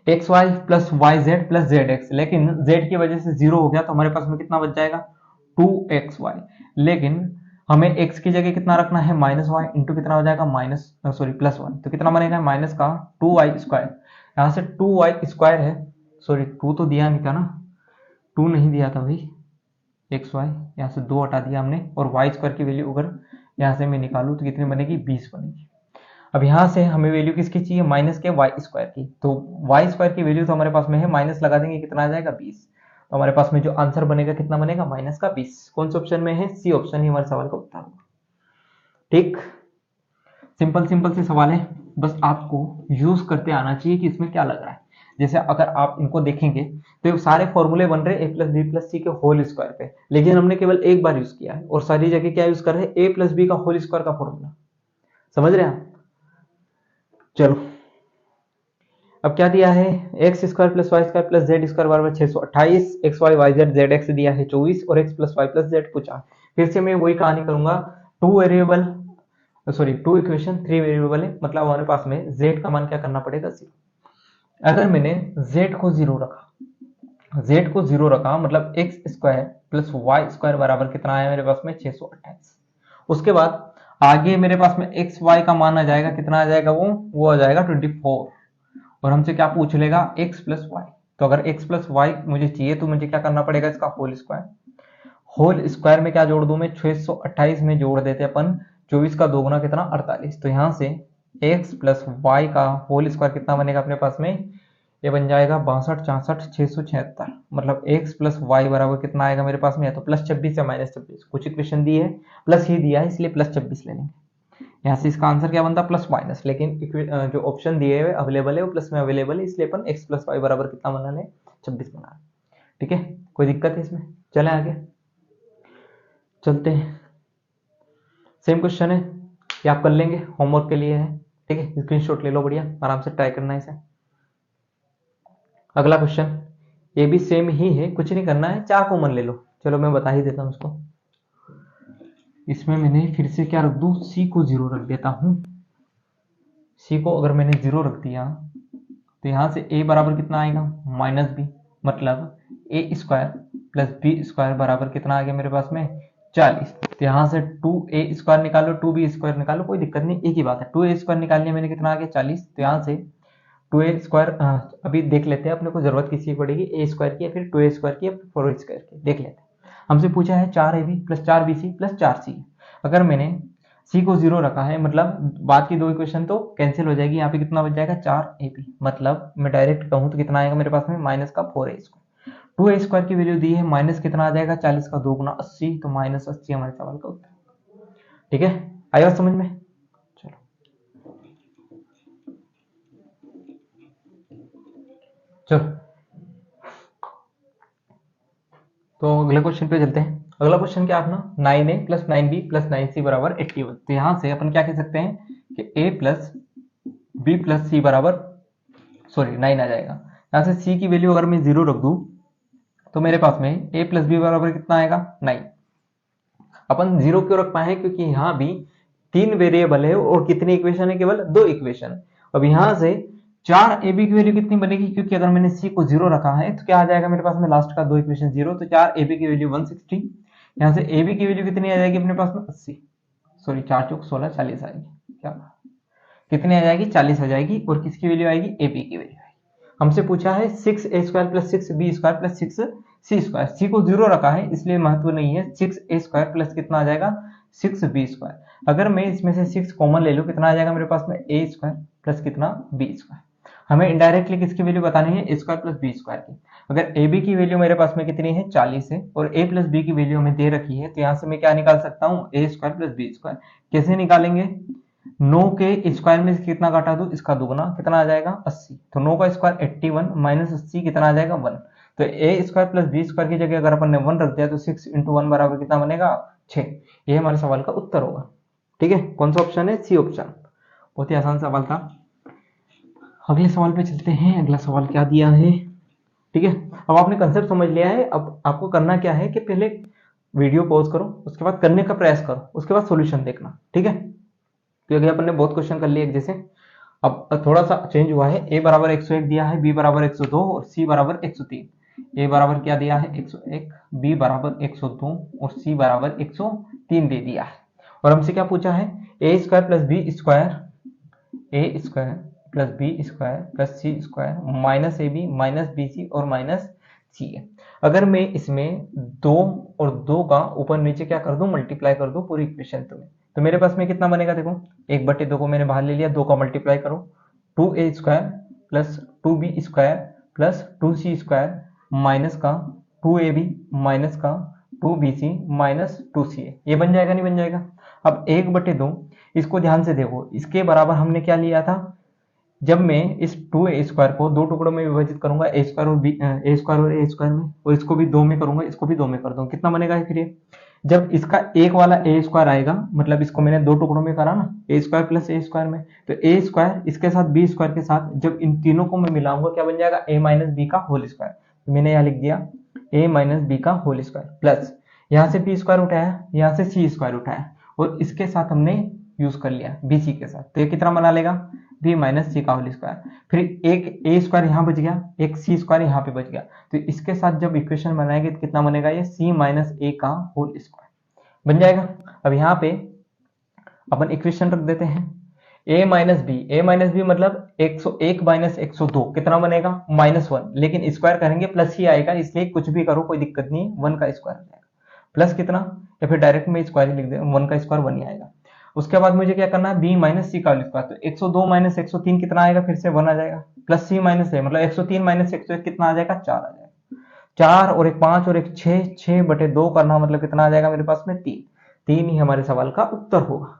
X Y plus Y Z plus Z X, लेकिन z की वजह से 0 हो गया तो हमारे पास में कितना बच जाएगा 2xy। लेकिन हमें x की जगह कितना रखना है माइनस वाई, इंटू कितना हो जाएगा माइनस प्लस वाई, तो कितना बनेगा माइनस का 2y स्क्वायर। यहाँ से 2y स्क्वायर है, 2 तो दिया नहीं था ना, 2 नहीं दिया था भाई, एक्स वाई यहाँ से 2 हटा दिया हमने, और y स्क्वायर की वैल्यू अगर यहाँ से मैं निकालू तो कितनी बनेगी 20 बनेगी। अब यहाँ से हमें वैल्यू किसकी चाहिए माइनस के वाई स्क्वायर की, तो वाई स्क्वायर की वैल्यू तो हमारे पास में है, माइनस लगा देंगे कितना आ जाएगा 20। तो हमारे पास में जो आंसर बनेगा कितना बनेगा माइनस का 20। कौन से ऑप्शन में है, सी ऑप्शन ही हमारे सवाल का उत्तर होगा। ठीक, सिंपल सिंपल से सवाल है, बस आपको यूज करते आना चाहिए कि इसमें क्या लग रहा है। जैसे अगर आप इनको देखेंगे तो ये सारे फॉर्मूले बन रहे ए प्लस बी प्लस सी के होल स्क्वायर पे, लेकिन हमने केवल एक बार यूज किया है और सारी जगह क्या यूज कर रहे हैं ए प्लस बी का होल स्क्वायर का फॉर्मूला। समझ रहे हैं आप? चलो अब क्या दिया है, X square plus Y square plus Z square बराबर 628, X Y Y Z Z X दिया है 24 और X plus Y plus Z पूछा। फिर से मैं वही कहानी करूंगा, टू इक्वेशन 3 वेरिएबल है, मतलब हमारे पास में z का मान क्या करना पड़ेगा 0। अगर मैंने z को 0 रखा मतलब X square plus Y square बराबर कितना आया मेरे पास में 628। उसके बाद आगे मेरे पास में एक्स वाई का मान आ जाएगा, कितना आ जाएगा वो आ जाएगा 24, और हमसे क्या पूछ लेगा x प्लस वाई। तो अगर x प्लस वाई मुझे चाहिए तो मुझे क्या करना पड़ेगा इसका होल स्क्वायर में क्या जोड़ दूं मैं 628 में जोड़ देते अपन 24 का दोगुना कितना 48। तो यहां से x प्लस वाई का होल स्क्वायर कितना बनेगा अपने पास में, ये बन जाएगा 62 64 676, मतलब x प्लस वाई बराबर कितना आएगा मेरे पास में, या तो प्लस 26 या माइनस 26, कुछ इक्वेशन दी है प्लस ही दिया है इसलिए प्लस 26 ले लेंगे। यहाँ से इसका आंसर क्या बनता प्लस माइनस, लेकिन जो ऑप्शन दिए हुए अवेलेबल है वो प्लस में अवेलेबल है, इसलिए अपन x प्लस वाई बराबर कितना बना लें 26 बना लें। ठीक है, कोई दिक्कत है इसमें? चलें आगे चलते हैं। सेम क्वेश्चन है, ये आप कर लेंगे, होमवर्क के लिए है। ठीक है, स्क्रीनशॉट ले लो, बढ़िया आराम से ट्राई करना है इसे। अगला क्वेश्चन ये भी सेम ही है, कुछ नहीं करना है, 4 कॉमन ले लो। चलो मैं बता ही देता हूँ उसको। इसमें मैंने फिर से क्या रख दूं, c को 0 रख देता हूं। c को अगर मैंने 0 रख दिया तो यहां से a बराबर कितना आएगा माइनस बी, मतलब ए स्क्वायर प्लस बी स्क्वायर बराबर कितना आ गया मेरे पास में 40। तो यहां से 2a स्क्वायर निकालो 2b स्क्वायर निकालो, कोई दिक्कत नहीं, एक ही बात है। 2a स्क्वायर निकाल लिया मैंने, कितना आ गया 40। तो यहां से 2a स्क्वायर अभी देख लेते हैं, अपने को जरूरत किसी की पड़ेगी a स्क्वायर की या फिर 2a स्क्वायर की या फिर 4a स्क्वायर की, देख लेते हैं। हमसे पूछा है 4ab plus 4bc plus 4c। अगर मैंने c को 0 रखा है मतलब बाद की दो इक्वेशन तो कैंसिल हो जाएगी, यहाँ पे कितना बच जाएगा 4ab, मतलब मैं डायरेक्ट कहूँ तो कितना आएगा मेरे पास में माइनस का 4a स्क्वायर। 2a स्क्वायर की वैल्यू दी है, माइनस कितना आ जाएगा 40 का दोगुना 80, तो माइनस 80 हमारे सवाल का उत्तर। ठीक है, आया समझ में? चलो तो अगले क्वेश्चन पे चलते हैं। अगला क्वेश्चन क्या अपना 9a plus 9b plus 9c बराबर 81। तो यहां से अपन क्या कह सकते हैं कि a plus b plus c बराबर 9 आ जाएगा। यहां से c की वैल्यू अगर मैं 0 रख दूं तो मेरे पास में a प्लस b बराबर कितना आएगा 9। अपन 0 क्यों रख पाए हैं, क्योंकि यहाँ भी 3 वेरिएबल है और कितनी इक्वेशन है, केवल 2 इक्वेशन। अब यहां से 4ab की वैल्यू कितनी बनेगी, क्योंकि अगर मैंने c को 0 रखा है तो क्या आ जाएगा मेरे पास में लास्ट का 2 इक्वेशन 0, तो 4ab की वैल्यू 160। यहाँ से ab की वैल्यू कितनी आ जाएगी अपने पास में 80, 4 चौक 16 40 आएगी, क्या कितनी आ जाएगी 40 आ जाएगी, और किसकी वैल्यू आएगी ab की वैल्यू आएगी। हमसे पूछा है 6a² plus 6b² plus 6c²। सी को 0 रखा है इसलिए महत्व नहीं है। 6a² प्लस कितना आ जाएगा 6b²। अगर मैं इसमें से 6 कॉमन ले लूँ कितना आ जाएगा मेरे पास में a² प्लस कितना b²। हमें इनडायरेक्टली किसकी वैल्यू बतानी है a² प्लस b² की। अगर ab की वैल्यू मेरे पास में कितनी है 40 है और a प्लस b की वैल्यू हमें दे रखी है, तो यहाँ से मैं क्या निकाल सकता हूँ a² प्लस b²। कैसे निकालेंगे, 9 के स्क्वायर में से कितना काटा दूं इसका दुगना कितना आ जाएगा 80। तो 9 का स्क्वायर 81 माइनस 80 कितना आ जाएगा 1। तो a² प्लस b² की जगह अगर अपन ने 1 रख दिया तो 6 इंटू 1 बराबर कितना बनेगा 6। ये हमारे सवाल का उत्तर होगा। ठीक है, कौन सा ऑप्शन है, सी ऑप्शन। बहुत ही आसान सवाल था। अगले सवाल पे चलते हैं। अगला सवाल क्या दिया है, ठीक है। अब आपने कंसेप्ट समझ लिया है। अब आपको करना क्या है कि पहले वीडियो पॉज करो, उसके बाद करने का प्रयास करो, उसके बाद सॉल्यूशन देखना, ठीक है। क्योंकि अपन ने बहुत क्वेश्चन कर लिए एक जैसे। अब थोड़ा सा चेंज हुआ है। a बराबर 101 दिया है, b बराबर 102 और c बराबर 103। a बराबर क्या दिया है 101, b बराबर 102 और c बराबर 103 दे दिया है। और हमसे क्या पूछा है a² plus b² a² plus b² plus c² minus ab minus bc और माइनस ca। अगर मैं इसमें 2 और 2 का ऊपर नीचे क्या कर दूं मल्टीप्लाई कर दूं पूरी इक्वेशन तो मेरे पास में कितना बनेगा, देखो 1/2 को मैंने बाहर ले लिया, 2 का मल्टीप्लाई करो 2a² plus 2b² plus 2c² minus का 2ab माइनस का 2bc माइनस 2ca। ये बन जाएगा नहीं बन जाएगा। अब 1/2 इसको ध्यान से देखो, इसके बराबर हमने क्या लिया था, जब मैं इस 2a² को 2 टुकड़ों में विभाजित करूंगा a² और a² में, और इसको भी 2 में करूंगा, इसको भी 2 में कर दूंगा, कितना बनेगा फिर ये। जब इसका एक वाला a² आएगा, मतलब इसको मैंने 2 टुकड़ों में करा ना a² प्लस a² में, तो a² इसके साथ b² के साथ जब इन तीनों को मैं मिलाऊंगा क्या बन जाएगा a माइनस बी का होल स्क्वायर। तो मैंने यहाँ लिख दिया a माइनस बी का होल स्क्वायर प्लस यहाँ से b² उठाया, यहाँ से c² उठाया और इसके साथ हमने यूज कर लिया bc के साथ, तो ये कितना बना लेगा b माइनस सी का होल स्क्वायर। फिर एक a² यहाँ बच गया, एक c² यहाँ पे बच गया, तो इसके साथ जब इक्वेशन बनाएंगे तो कितना बनेगा ये c माइनस a का होल स्क्वायर बन जाएगा। अब यहाँ पे अपन इक्वेशन रख देते हैं a माइनस बी मतलब 101 माइनस 102 कितना बनेगा -1, लेकिन स्क्वायर करेंगे प्लस ही आएगा, इसलिए कुछ भी करो कोई दिक्कत नहीं, 1 का स्क्वायर आ जाएगा प्लस कितना, या फिर डायरेक्ट में स्क्वायर ही लिख दे 1 का स्क्वायर 1 ही आएगा। उसके बाद मुझे क्या करना है b माइनस सी का होल स्क्वायर, तो 102 माइनस 103 कितना आएगा, फिर से 1 आ जाएगा प्लस c माइनस a मतलब 103 माइनस 101 कितना आ जाएगा 4 आ जाएगा। 4 और एक 5 और एक 6, 6/2 करना मतलब कितना आ जाएगा मेरे पास में 3। 3 ही हमारे सवाल का उत्तर होगा।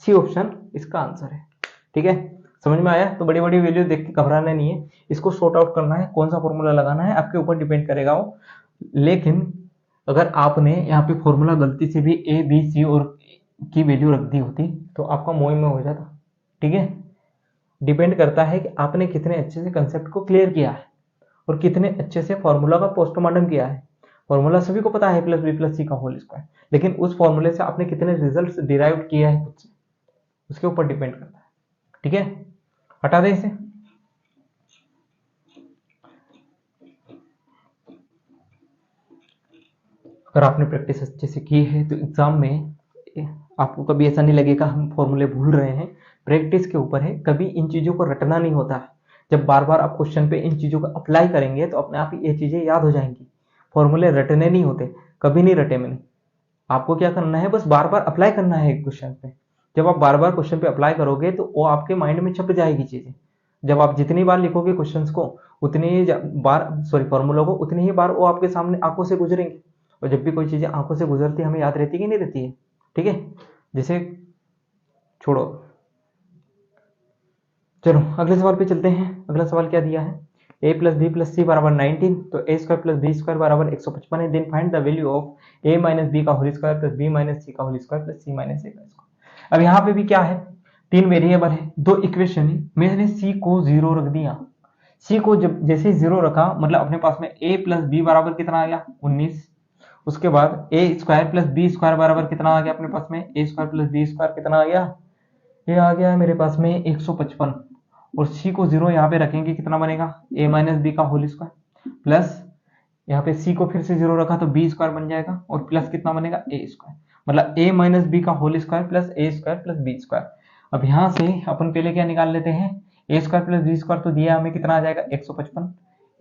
सी ऑप्शन इसका आंसर है। ठीक है, समझ में आया। तो बड़ी बड़ी वैल्यू देख के घबराना नहीं है, इसको सॉर्ट आउट करना है, कौन सा फॉर्मूला लगाना है आपके ऊपर डिपेंड करेगा वो। लेकिन अगर आपने यहाँ पे फॉर्मूला गलती से भी ए बी सी और की वैल्यू रख दी होती तो आपका मोह में हो जाता। ठीक है, डिपेंड करता है कि आपने कितने अच्छे से कंसेप्ट को क्लियर किया है और कितने अच्छे से फॉर्मूला का पोस्टमार्टम किया है। फॉर्मूला सभी को पता है प्लस बी प्लस सी का होल स्क्वायर, लेकिन उस फॉर्मूले से आपने कितने रिजल्ट्स डिराइव किया है खुद से, उसके ऊपर डिपेंड करता है। ठीक है, हटा दे इसे। अगर आपने प्रैक्टिस अच्छे से की है तो एग्जाम में आपको कभी ऐसा नहीं लगेगा हम फॉर्मूले भूल रहे हैं। प्रैक्टिस के ऊपर है, कभी इन चीजों को रटना नहीं होता है। जब बार बार आप क्वेश्चन पे इन चीजों को अप्लाई करेंगे तो अपने आप ही ये चीजें याद हो जाएंगी। फॉर्मूले रटने नहीं होते, कभी नहीं रटे मैंने। आपको क्या करना है, बस बार बार अप्लाई करना है एक क्वेश्चन पे। जब आप बार बार क्वेश्चन पे अप्लाई करोगे तो वो आपके माइंड में छप जाएगी चीजें। जब आप जितनी बार लिखोगे क्वेश्चंस को उतनी ही बार फॉर्मूला को उतनी ही बार वो आपके सामने आंखों से गुजरेंगे। और जब भी कोई चीजें आंखों से गुजरती है हमें याद रहती है कि नहीं रहती है। ठीक है, जैसे छोड़ो, चलो अगले सवाल पे चलते हैं। अगला सवाल क्या दिया है, a plus B plus C बराबर 19, तो a² प्लस b² बराबर 155 है। Then find the value of a minus B का whole square plus b minus C का whole square plus c minus a का स्क्वायर। अब यहाँ पे भी क्या है, 3 वेरिएबल है, 2 इक्वेशन है। मैंने c को 0 रख दिया। c को जब जैसे 0 रखा मतलब अपने पास में a प्लस बी बराबर कितना आ गया 19। उसके बाद a² प्लस b² बराबर कितना आ गया अपने पास में a² प्लस b² कितना आ गया, ये आ गया मेरे पास में 155। और c को 0 यहाँ पे रखेंगे कितना बनेगा a माइनस बी का होल स्क्वायर प्लस यहाँ पे c को फिर से 0 रखा तो b² बन जाएगा और प्लस कितना बनेगा a², मतलब a माइनस बी का whole square plus a² plus b²। अब यहाँ से अपन पहले क्या निकाल लेते हैं, ए स्क्वायर प्लस बी स्क्वायर तो दिया हमें, कितना आ जाएगा 155।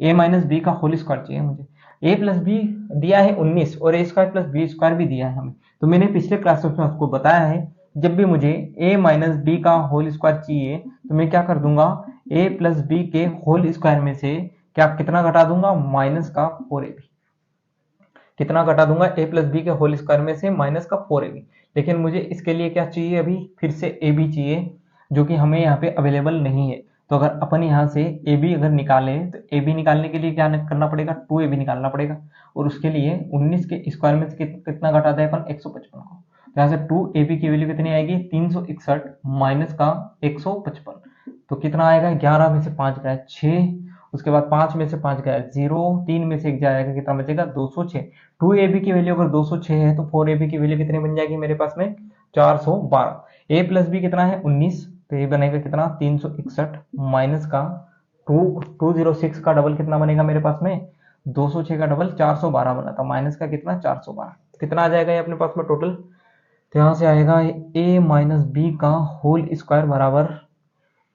ए माइनस बी का होल स्क्वायर चाहिए मुझे। ए प्लस बी दिया है 19 और ए स्क्वायर प्लस बी स्क्वायर भी दिया है हमें। तो मैंने पिछले क्लास में आपको बताया है, जब भी मुझे ए माइनस बी का होल स्क्वायर चाहिए तो मैं क्या कर दूंगा, ए प्लस बी के होल स्क्वायर में से क्या कितना घटा दूंगा, माइनस का 4ab। कितना घटा दूंगा, ए प्लस बी के होल स्क्वायर में से माइनस का 4ab। लेकिन मुझे इसके लिए क्या चाहिए, अभी फिर से ए बी चाहिए, जो कि हमें यहाँ पे अवेलेबल नहीं है। तो अगर अपन यहाँ से ए बी अगर निकाले तो ए बी निकालने के लिए क्या करना पड़ेगा, 2ab निकालना पड़ेगा। और उसके लिए 19 के स्क्वायर में से कितना घटाते हैं अपन, 155 को। तो यहाँ से 2ab की वैल्यू कितनी आएगी, 361 माइनस का 155। तो कितना आएगा, 11 में से 5 गया 6, उसके बाद 5 में से 5 गया 0, 3 में से 1 जाएगा, कितना बचेगा 206। 2ab की वैल्यू अगर 206 है तो 4ab की वैल्यू कितनी बन जाएगी मेरे पास में, 412। ए प्लस बी कितना है 19, तो ये बनेगा कितना 361 माइनस का 206 का डबल कितना बनेगा मेरे पास में, 206 का डबल 412 बना था, माइनस का कितना 412। कितना आ जाएगा ये अपने पास में टोटल, तो यहाँ से आएगा ए माइनस बी का होल स्क्वायर बराबर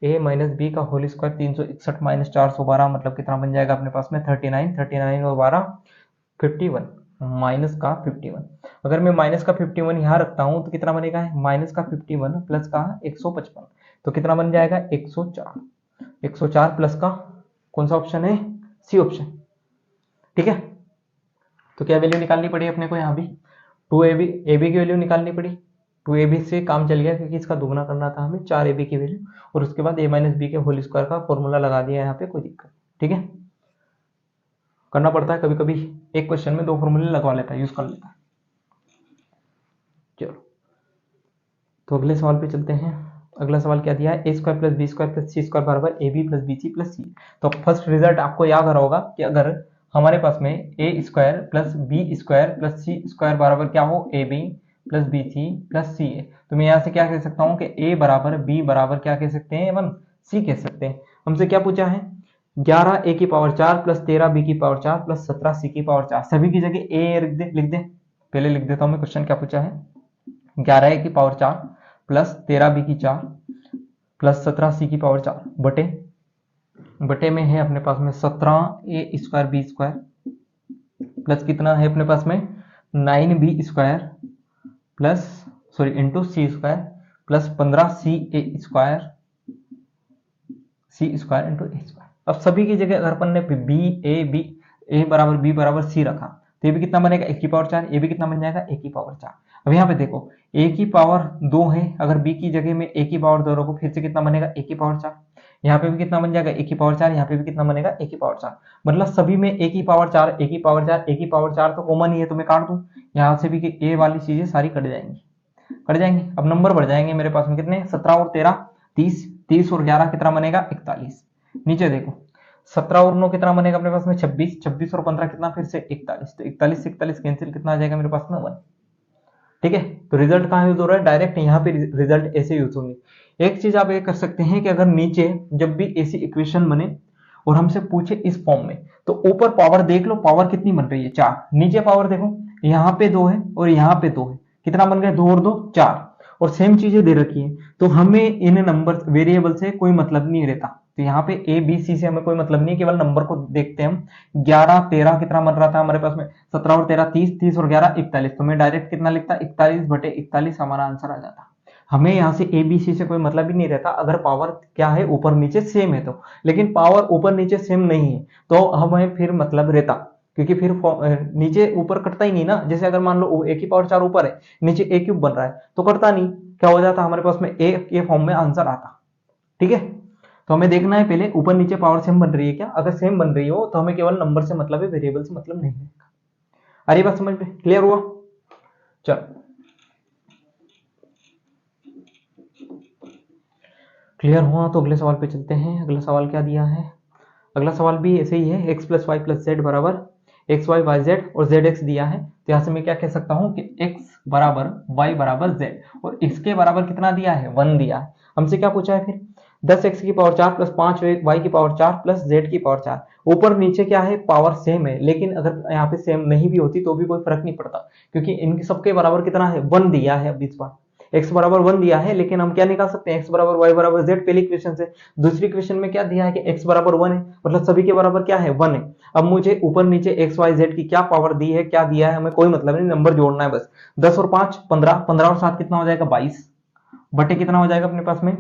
ए माइनस बी का होल स्क्वायर 361 माइनस 412 मतलब कितना बन जाएगा अपने पास में 39। 39 और 12 51 माइनस का 51। अगर मैं माइनस का 51 यहाँ रखता हूँ तो कितना बनेगा, माइनस का 51 प्लस का 155, तो कितना बन जाएगा 104। 104 प्लस का कौन सा ऑप्शन है, सी ऑप्शन। ठीक है, तो क्या वैल्यू निकालनी पड़ी अपने को, यहाँ भी 2ab ab की वैल्यू निकालनी पड़ी। 2ab से काम चल गया क्योंकि इसका दुगना करना था हमें, 4ab की वैल्यू, और उसके बाद a माइनस बी के होल स्क्वायर का फॉर्मूला लगा दिया यहाँ पे, कोई दिक्कत। ठीक है, करना पड़ता है कभी कभी, एक क्वेश्चन में 2 फॉर्मूले लगवा लेता है, यूज कर लेता है। चलो तो अगले सवाल पे चलते हैं। अगला सवाल क्या दिया है, A square plus B square plus C square बराबर A B plus B C plus C. तो फर्स्ट रिजल्ट आपको याद आ रहा होगा कि अगर हमारे पास में A square plus B square plus C square बराबर क्या हो, A B plus B C plus C A, तो मैं यहाँ से क्या कह सकता हूँ कि ए बराबर बी बराबर क्या कह सकते हैं, 1 सी कह सकते हैं। हमसे क्या पूछा है, 11 ए की पावर 4 प्लस 13 बी की पावर 4 प्लस 17 सी की पावर 4। सभी की जगह ए लिख दे, पहले लिख देता हूँ मैं क्वेश्चन क्या पूछा है, 11 ए की पावर 4 प्लस 13 बी की 4 प्लस 17 सी की पावर 4 बटे में है अपने पास में 17 ए स्क्वायर बी स्क्वायर प्लस कितना है अपने पास में 9 बी स्क्वायर प्लस इंटू सी स्क्वायर प्लस 15 सी ए स्क्वायर इंटू ए स्क्वायर। अब सभी की जगह अगर अपन ने ए बराबर बी बराबर सी रखा तो ये भी कितना बनेगा, ए की पावर 4, ये भी कितना बन जाएगा, ए की पावर 4। अब यहाँ पे देखो ए की पावर 2 है, अगर बी की जगह में ए की पावर 2 रखो फिर से कितना बनेगा, ए की पावर 4। यहाँ पे भी कितना बन जाएगा, ए की पावर 4, यहाँ पे भी कितना बनेगा, ए की पावर 4। मतलब सभी में ए की पावर 4 ए की पावर 4 ए की पावर 4 तो कॉमन ही है, तो मैं काट दूं यहाँ से भी कि ए वाली चीजें सारी कट जाएंगी। अब नंबर बढ़ जाएंगे मेरे पास में कितने, 17 और 13 30, 30 और 11 कितना बनेगा 41। नीचे देखो 17 और 9 कितना बनेगा अपने पास में 26, 26 और 15 कितना फिर से 41, तो 41 से 41 कैंसिल, कितना आ जाएगा मेरे पास में 1। ठीक है, तो रिजल्ट कहाँ यूज हो रहा है, डायरेक्ट यहाँ पे रिजल्ट ऐसे यूज होंगे। एक चीज आप ये कर सकते हैं कि अगर नीचे जब भी ऐसी इक्वेशन बने और हमसे पूछे इस फॉर्म में, तो ऊपर पावर देख लो, पावर कितनी बन रही है 4, नीचे पावर देखो यहाँ पे 2 है और यहाँ पे 2 है, कितना बन गया 2 और 2 4, और सेम चीजें दे रखी है, तो हमें इन नंबर वेरिएबल से कोई मतलब नहीं रहता। तो यहाँ पे ए बी सी से हमें कोई मतलब नहीं, केवल नंबर को देखते हैं हम। 11 13 कितना बन रहा था हमारे पास में, 17 और 13 30, 30 और 11 41, तो मैं डायरेक्ट कितना लिखता 41 बटे 41 हमारा आंसर आ जाता। हमें यहाँ से ए बी सी से कोई मतलब ही नहीं रहता अगर पावर क्या है ऊपर नीचे सेम है तो, लेकिन पावर ऊपर नीचे सेम नहीं है तो हमें फिर मतलब रहता, क्योंकि फिर नीचे ऊपर कटता ही नहीं ना। जैसे अगर मान लो ए की पावर 4 ऊपर है, नीचे ए क्यूब बन रहा है तो कटता नहीं, क्या हो जाता हमारे पास में ए फॉर्म में आंसर आता। ठीक है, तो हमें देखना है पहले ऊपर नीचे पावर सेम बन रही है क्या, अगर सेम बन रही हो तो हमें केवल नंबर से मतलब है, वेरिएबल से मतलब नहीं है। अरे बात समझ में क्लियर हुआ। चलो क्लियर हुआ तो अगले सवाल पे चलते हैं। अगला सवाल क्या दिया है, अगला सवाल भी ऐसे ही है, x plus Y plus Z बराबर एक्स वाई वाई जेड और जेड एक्स दिया है। तो यहाँ से मैं क्या कह सकता हूँ कि x बराबर y बराबर z, और इसके बराबर कितना दिया है 1 दिया है। हमसे क्या पूछा है फिर 10x की पावर 4 प्लस 5y की पावर 4 प्लस z की पावर 4। ऊपर नीचे क्या है पावर सेम है, लेकिन अगर यहाँ पे सेम नहीं भी होती तो भी कोई फर्क नहीं पड़ता, क्योंकि इनके सबके बराबर कितना है 1 दिया है अब इस बार। x बराबर 1 दिया है, लेकिन हम क्या निकाल सकते हैं, x बराबर y बराबर z पहली इक्वेशन से। दूसरी इक्वेशन में क्या दिया है कि x बराबर 1 है, मतलब सभी के बराबर क्या है, 1 है। अब मुझे ऊपर नीचे x y z की क्या पावर दी है, क्या दिया है, हमें कोई मतलब नहीं, नंबर जोड़ना है बस। 10 और 5 15, 15 और 7 कितना हो जाएगा, 22 बटे कितना हो जाएगा अपने पास में,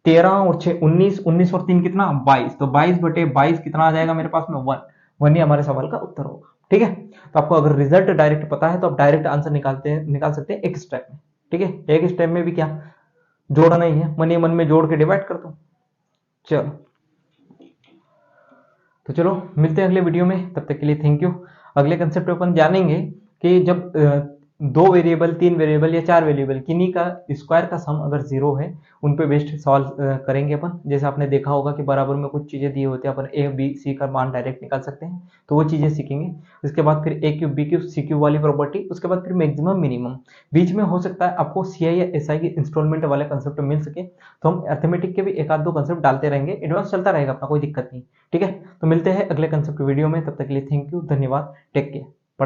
13 और 6 19, 19 और 3 कितना, 22, तो 22 बटे 22 कितना आ जाएगा मेरे पास में, 1। 1 ही हमारे सवाल का उत्तर होगा। ठीक है, तो आपको अगर रिजल्ट डायरेक्ट पता है तो आप डायरेक्ट आंसर निकाल सकते हैं एक स्टेप में। ठीक है, एक स्टेप में भी क्या जोड़ा नहीं है, मन ही मन में जोड़ के डिवाइड कर दो। चलो, तो चलो मिलते हैं अगले वीडियो में, तब तक के लिए थैंक यू। अगले कंसेप्ट पे अपन जानेंगे कि जब 2 वेरिएबल, 3 वेरिएबल या 4 वेरिएबल किन्हीं का स्क्वायर का सम अगर 0 है, उन पे बेस्ड सॉल्व करेंगे अपन। जैसे आपने देखा होगा कि बराबर में कुछ चीजें दी होती है, अपन a b c का मान डायरेक्ट निकाल सकते हैं, तो वो चीजें सीखेंगे। उसके बाद फिर a cube b cube c cube वाली प्रॉपर्टी, उसके बाद फिर मैक्सिमम मिनिमम। बीच में हो सकता है आपको CI या SI की इंस्टॉलमेंट वाले कंसेप्ट मिल सके, तो हम अर्थमेटिक के भी एक आध दो कंसेप्ट डालते रहेंगे, एडवांस चलता रहेगा अपना, कोई दिक्कत नहीं। ठीक है, तो मिलते हैं अगले कंसेप्ट वीडियो में, तब तक के लिए थैंक यू, धन्यवाद, टेक केयर।